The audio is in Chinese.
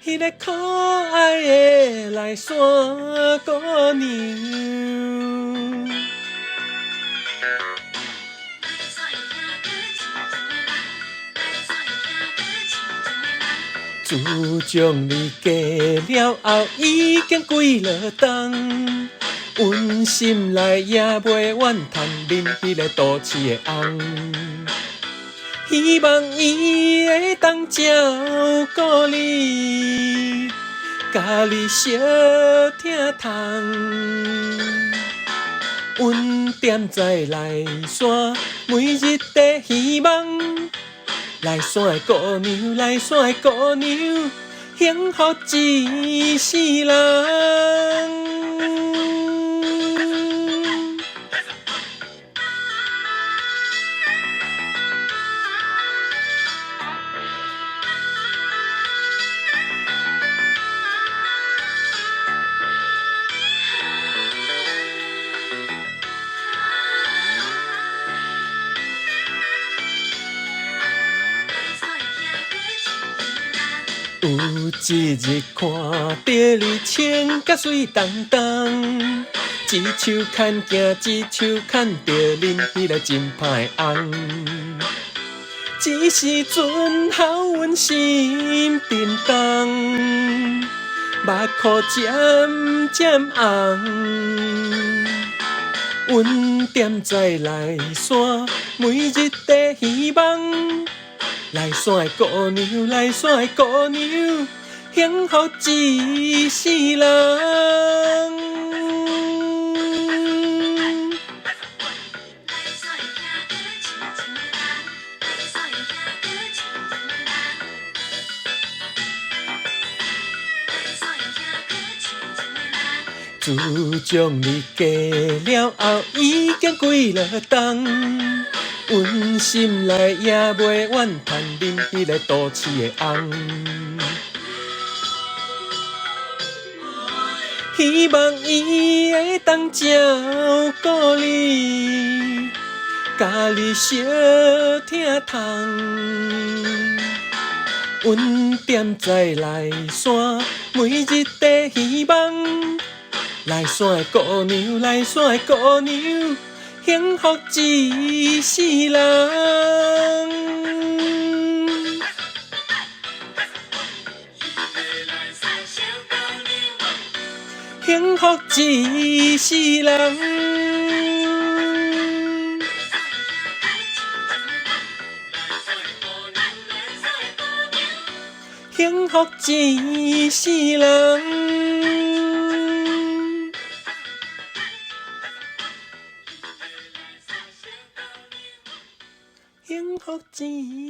迄个可爱的来山姑娘。自从你嫁了后，已经几落冬，阮心内也袂怨叹恁迄个都市的翁。希望伊会当照顾你，甲你相疼痛。阮踮在内山，每日在希望。来山的姑娘，来山的姑娘，幸福一世人。有一日看到你穿甲水当当，一手牵行，一手牵着恁迄个真歹翁。这时阵孝阮心叮当，目眶渐渐红。阮踮在内山，每日在希望。来山的姑娘，来山的姑娘，幸福一世人。自从你嫁了后，已经几落冬。阮心内也袂怨叹恁迄个都市的翁，希望伊会当照顾你，甲你相疼痛。阮踮在内山，每日在希望。来山的姑娘，来山的姑娘。幸福一世人，幸福一世人，幸福一世人。幸福一